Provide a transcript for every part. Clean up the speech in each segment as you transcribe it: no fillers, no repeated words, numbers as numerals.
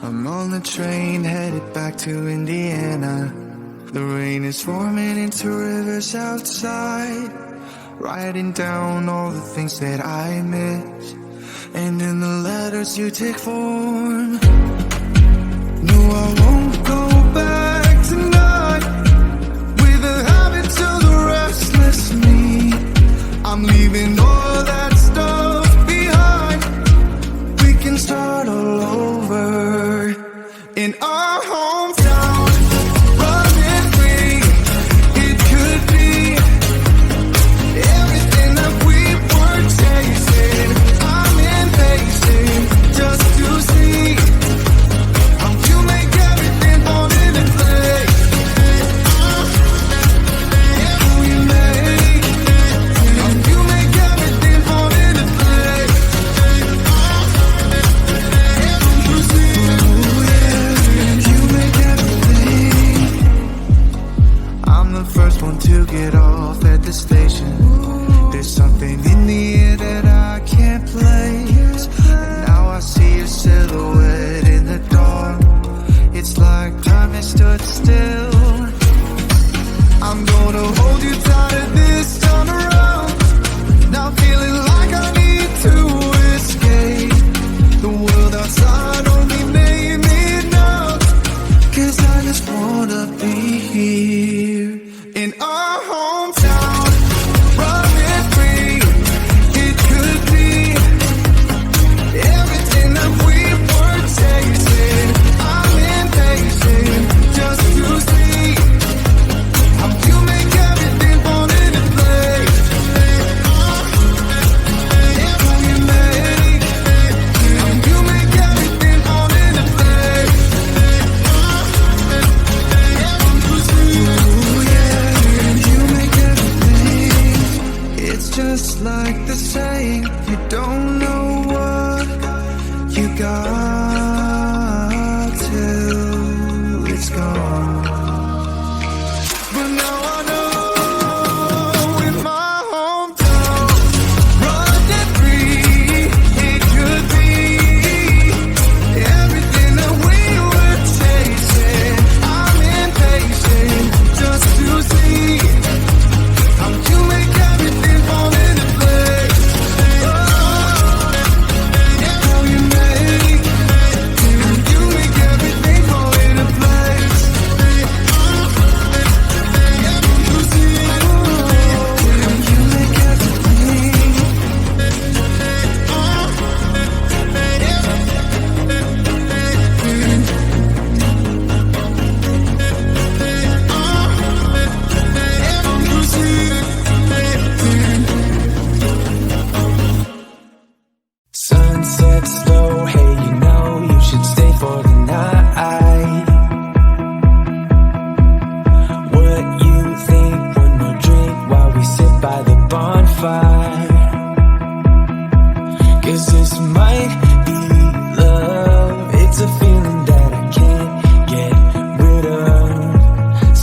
I'm on the train headed back to Indiana. The rain is forming into rivers outside, writing down all the things that I miss, and in the letters you take form. No, I won't go back tonight with the habits of the restless me. I'm leaving all that stuff behind. We can start all over in our hometown. Running free, it could be everything that we were chasing. I'm impatient just to see how you make everything fall into place. How you make everything fall into place. You make everything. I'm the first one to get off at the station. There's something in the air that I can't place, and now I see your silhouette in the dark. It's like time has stood still. I'm gonna hold you tighter this time around. Now feeling like I need to escape. The world outside only made me numb, 'cause I just wanna be here in our hometown. Running free, it could be everything that we were chasing. I'm impatient just to see how you make everything fall into place. How you make everything fall into place. Ooh, yeah, you make everything. It's just like the saying, you don't know what you got till it's gone. But now I know in my hometown, running free, it could be everything that we were chasing. I'm impatient just to see how you make everything fall into place. How you make everything fall into place. You make everything. Sunset slow, hey, you know you should stay for the night. What you think? One more drink while we sit by the bonfire. 'Cause this might be love. It's a feeling that I can't get rid of.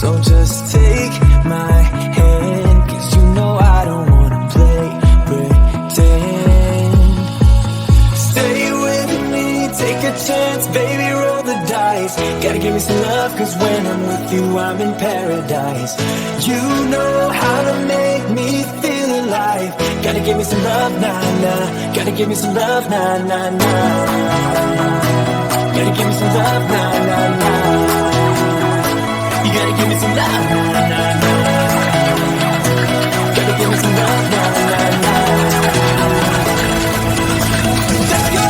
So just take my hand, 'cause you know I don't wanna play pretend. Stay with me, take a chance, baby, roll the dice. Gotta give me some love, 'cause when I'm with you, I'm in paradise. You know how to make me feel alive. Gotta give me some love, nah, nah. Gotta give me some love, nah, nah, nah. Gotta give me some love, nah, nah, nah. You gotta give me some love, nah, nah, nah. Gotta give me some love, nah, nah, nah. Let's go!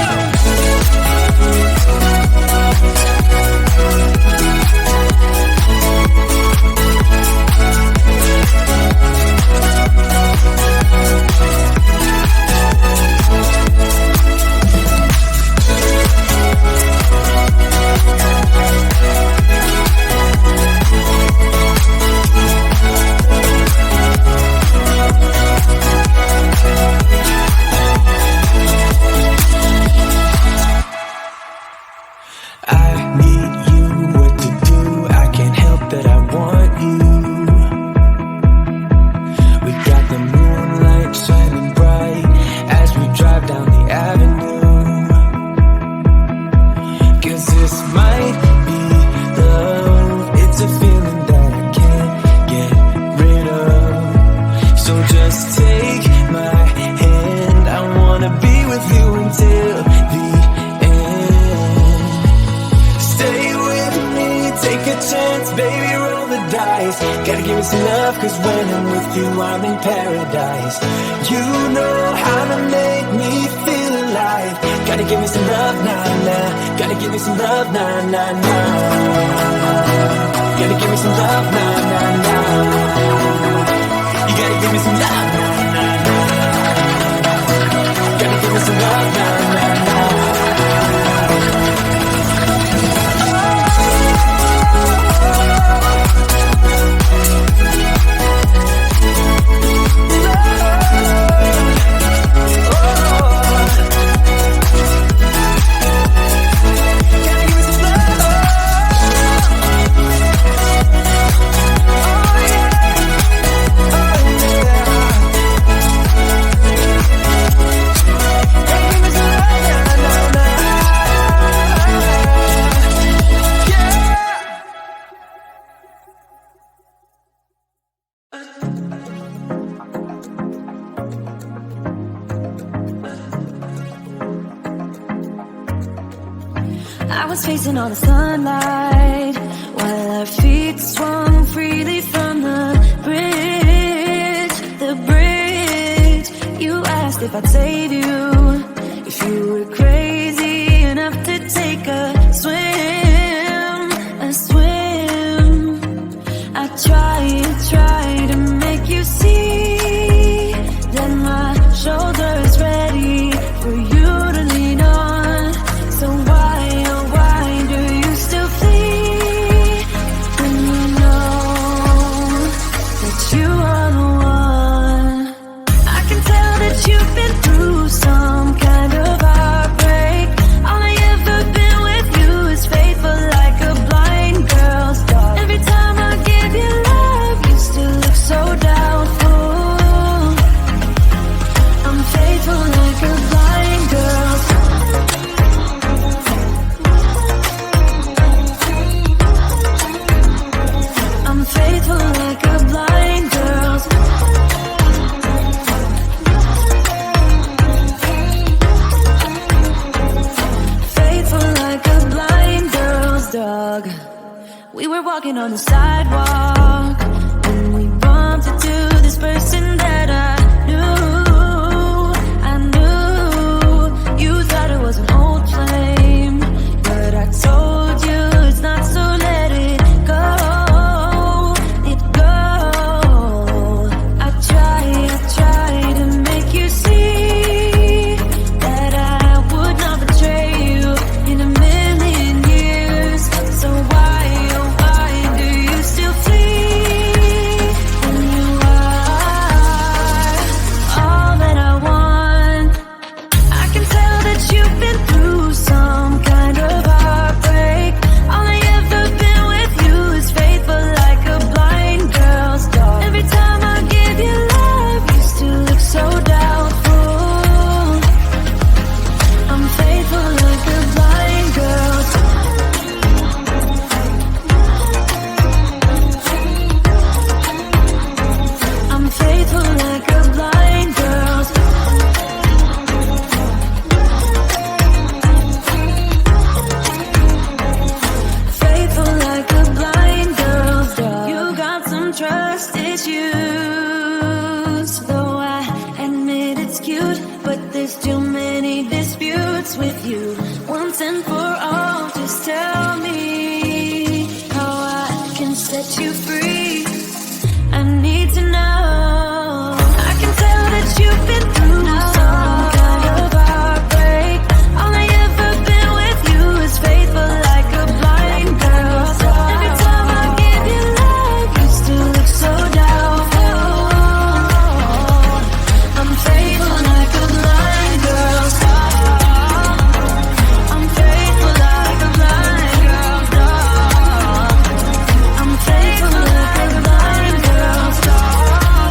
dice. Gotta give me some love, cause when I'm with you I'm in paradise. You know how to make me feel alive. Gotta give me some love, nah, nah. Gotta give me some love, nah, nah, nah. Gotta give me some love, nah, nah, nah. You gotta give me some love, nah, nah, nah. Gotta give me some love, nah, nah, nah. I was facing all the sunlight while our feet swung freely from the bridge. The bridge. You asked if I'd save you, if you were crazy enough to take a swim, a swim. I tried to make you see that my shoulder's ready for you to lean on. So why, oh why do you still flee when you know that you are the one? I can tell that you've been through some kind of heartbreak. All I ever been with you is faithful like a blind girl's dog. Every time I give you love, you still look so doubtful. I'm faithful like a blind girl's dog. I'm faithful like a blind girl's faithful like a blind girl's dog. We were walking on the sidewalk when we bumped into this person that I knew. You thought it was an old flame, but I told you it's not, so let it go. It go. I try to make you see that I would not betray you in a million years. So why, oh why do you still flee when you are all that I want? I can tell that you've been through some kind of heartbreak. All I ever been with you is faithful like a blind girl's dog. Every time I give you love, you still look so doubtful. I'm faithful like a blind girl's dog. I'm faithful like a blind girl's dog. Faithful like a blind girl's dog. You got some trust issues, though I admit it's cute, but there's too many disputes with you. Once and for all, just tell me how I can set you free. I need to know. I can tell that you've been through some kind of heartbreak. All I ever been with you is faithful like a blind girl's dog. Every time I give you love, you still look so doubtful. I'm faithful like a blind girl's dog. I'm faithful like a blind girl's dog. I'm faithful like a blind girl's dog.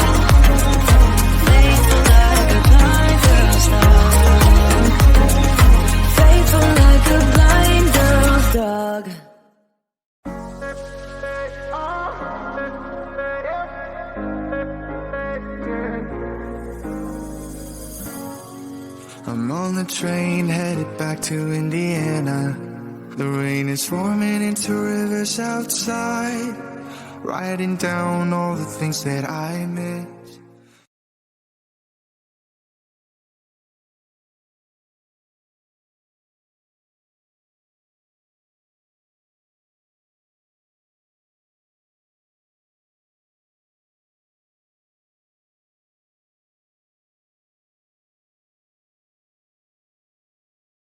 Faithful like a blind girl's dog. Faithful like a blind girl's dog. I'm on the train headed back to Indiana. The rain is forming into rivers outside. writing down all the things that I miss.